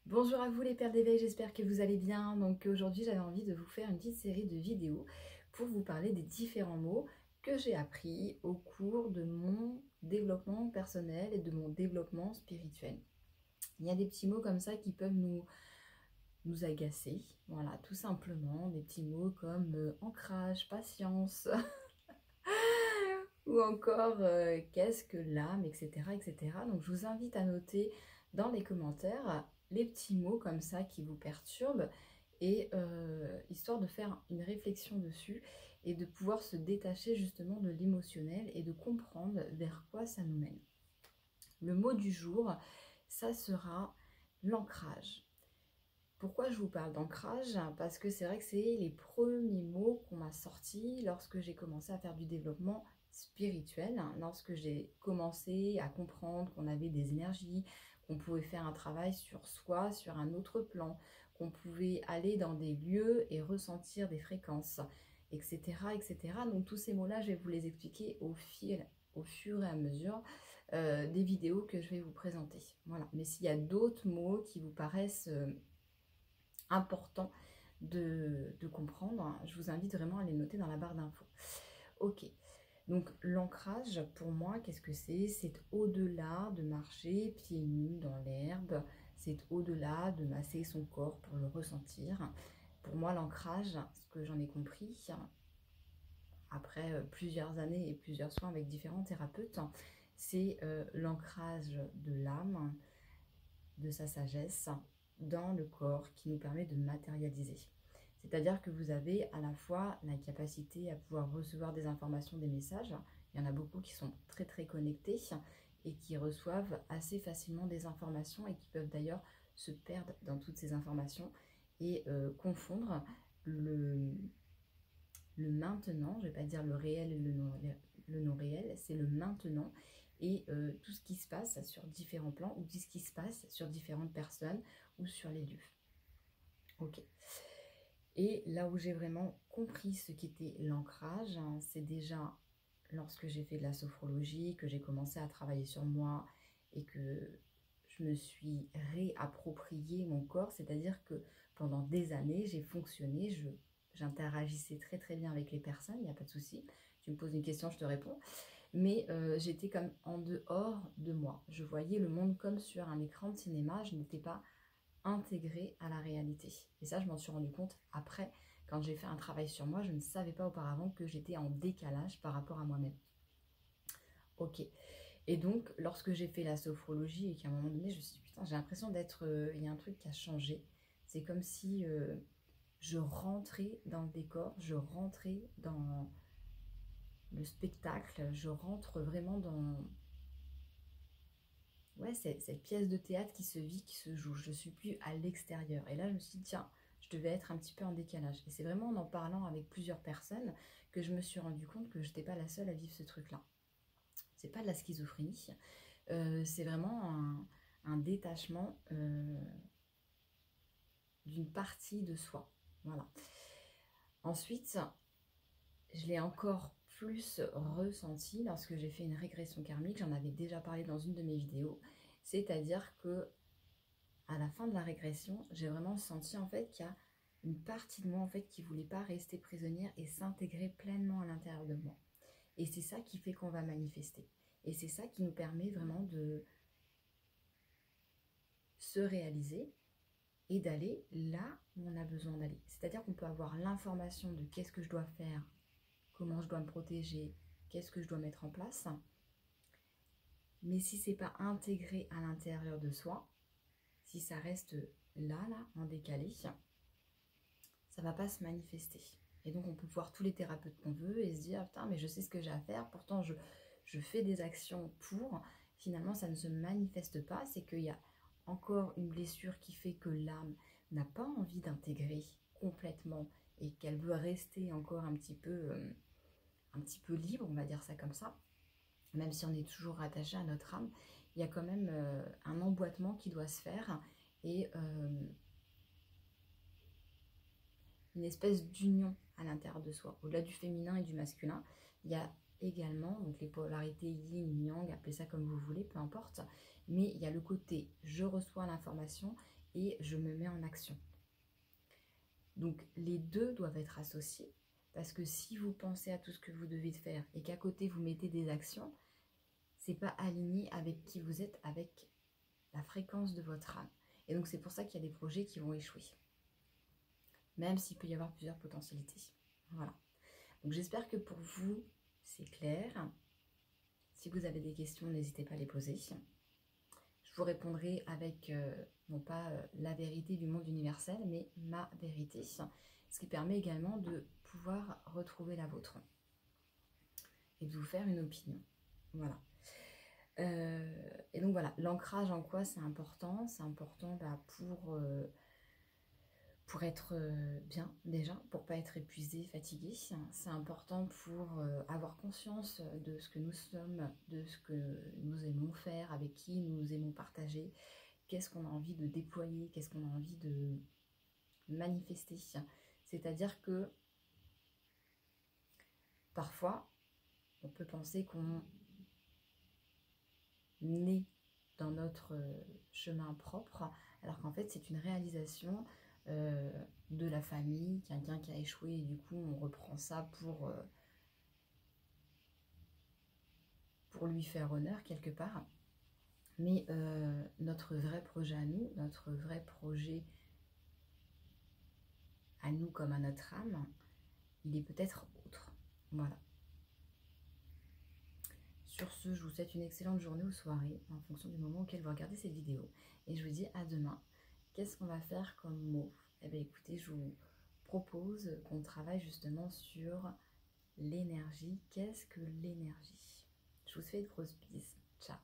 Bonjour à vous les perles d'éveil, j'espère que vous allez bien. Donc aujourd'hui j'avais envie de vous faire une petite série de vidéos pour vous parler des différents mots que j'ai appris au cours de mon développement personnel et de mon développement spirituel. Il y a des petits mots comme ça qui peuvent nous agacer, voilà, tout simplement. Des petits mots comme ancrage, patience ou encore qu'est-ce que l'âme, etc., etc. Donc je vous invite à noter dans les commentaires les petits mots comme ça qui vous perturbent et histoire de faire une réflexion dessus et de pouvoir se détacher justement de l'émotionnel et de comprendre vers quoi ça nous mène. Le mot du jour, ça sera l'ancrage. Pourquoi je vous parle d'ancrage? Parce que c'est vrai que c'est les premiers mots qu'on m'a sortis lorsque j'ai commencé à faire du développement spirituel, lorsque j'ai commencé à comprendre qu'on avait des énergies, qu'on pouvait faire un travail sur soi, sur un autre plan, qu'on pouvait aller dans des lieux et ressentir des fréquences, etc., etc. Donc tous ces mots-là, je vais vous les expliquer au fur et à mesure des vidéos que je vais vous présenter. Voilà. Mais s'il y a d'autres mots qui vous paraissent important de comprendre, hein, je vous invite vraiment à les noter dans la barre d'infos. Ok, donc l'ancrage, pour moi, qu'est-ce que c'est? C'est au-delà de marcher pieds nus dans l'herbe, c'est au-delà de masser son corps pour le ressentir. Pour moi, l'ancrage, ce que j'en ai compris, après plusieurs années et plusieurs soins avec différents thérapeutes, c'est l'ancrage de l'âme, de sa sagesse dans le corps qui nous permet de matérialiser. C'est-à-dire que vous avez à la fois la capacité à pouvoir recevoir des informations, des messages. Il y en a beaucoup qui sont très très connectés et qui reçoivent assez facilement des informations et qui peuvent d'ailleurs se perdre dans toutes ces informations et confondre le maintenant, je ne vais pas dire le réel et le non réel, c'est le maintenant et tout ce qui se passe sur différents plans ou tout ce qui se passe sur différentes personnes ou sur les lieux. Ok. Et là où j'ai vraiment compris ce qu'était l'ancrage, hein, c'est déjà lorsque j'ai fait de la sophrologie, que j'ai commencé à travailler sur moi et que je me suis réapproprié mon corps, c'est-à-dire que pendant des années, j'ai fonctionné, j'interagissais très très bien avec les personnes, il n'y a pas de souci. Tu me poses une question, je te réponds. Mais j'étais comme en dehors de moi. Je voyais le monde comme sur un écran de cinéma, je n'étais pas intégrée à la réalité. Et ça, je m'en suis rendu compte après, quand j'ai fait un travail sur moi, je ne savais pas auparavant que j'étais en décalage par rapport à moi-même. Ok. Et donc, lorsque j'ai fait la sophrologie et qu'à un moment donné, je me suis dit, putain, j'ai l'impression d'être... il y a un truc qui a changé. C'est comme si je rentrais dans le décor, je rentrais dans le spectacle, je rentre vraiment dans... Ouais, c'est cette pièce de théâtre qui se vit, qui se joue. Je ne suis plus à l'extérieur. Et là, je me suis dit, tiens, je devais être un petit peu en décalage. Et c'est vraiment en parlant avec plusieurs personnes que je me suis rendu compte que je n'étais pas la seule à vivre ce truc-là. C'est pas de la schizophrénie, c'est vraiment un détachement d'une partie de soi. Voilà. Ensuite, je l'ai encore plus ressenti lorsque j'ai fait une régression karmique. J'en avais déjà parlé dans une de mes vidéos. C'est-à-dire que à la fin de la régression, j'ai vraiment senti en fait qu'il y a une partie de moi en fait qui ne voulait pas rester prisonnière et s'intégrer pleinement à l'intérieur de moi. Et c'est ça qui fait qu'on va manifester. Et c'est ça qui nous permet vraiment de se réaliser et d'aller là où on a besoin d'aller. C'est-à-dire qu'on peut avoir l'information de qu'est-ce que je dois faire, comment je dois me protéger, qu'est-ce que je dois mettre en place. Mais si ce n'est pas intégré à l'intérieur de soi, si ça reste là, en décalé, ça ne va pas se manifester. Et donc on peut voir tous les thérapeutes qu'on veut et se dire, ah, putain, mais je sais ce que j'ai à faire, pourtant je fais des actions pour, finalement ça ne se manifeste pas, c'est qu'il y a encore une blessure qui fait que l'âme n'a pas envie d'intégrer complètement et qu'elle veut rester encore un petit peu libre, on va dire ça comme ça, même si on est toujours rattaché à notre âme, il y a quand même un emboîtement qui doit se faire et une espèce d'union à l'intérieur de soi. Au-delà du féminin et du masculin, il y a également donc les polarités yin, yang, appelez ça comme vous voulez, peu importe, mais il y a le côté je reçois l'information et je me mets en action. Donc les deux doivent être associés, parce que si vous pensez à tout ce que vous devez faire et qu'à côté vous mettez des actions, c'est pas aligné avec qui vous êtes, avec la fréquence de votre âme. Et donc c'est pour ça qu'il y a des projets qui vont échouer, même s'il peut y avoir plusieurs potentialités. Voilà. Donc j'espère que pour vous, c'est clair. Si vous avez des questions, n'hésitez pas à les poser. Je vous répondrai avec, non pas la vérité du monde universel, mais ma vérité, ce qui permet également de pouvoir retrouver la vôtre et de vous faire une opinion. Voilà. Et donc voilà, l'ancrage en quoi c'est important? C'est important pour être bien déjà, pour pas être épuisé, fatigué. C'est important pour avoir conscience de ce que nous sommes, de ce que nous aimons faire, avec qui nous aimons partager, qu'est-ce qu'on a envie de déployer, qu'est-ce qu'on a envie de manifester. C'est-à-dire que parfois, on peut penser qu'on est dans notre chemin propre, alors qu'en fait c'est une réalisation de la famille, quelqu'un qui a échoué et du coup on reprend ça pour lui faire honneur quelque part. Mais notre vrai projet à nous, notre vrai projet à nous comme à notre âme, il est peut-être autre. Voilà. Sur ce, je vous souhaite une excellente journée ou soirée en fonction du moment auquel vous regardez cette vidéo. Et je vous dis à demain. Qu'est-ce qu'on va faire comme mot? Eh bien écoutez, je vous propose qu'on travaille justement sur l'énergie. Qu'est-ce que l'énergie? Je vous fais de grosses bises. Ciao.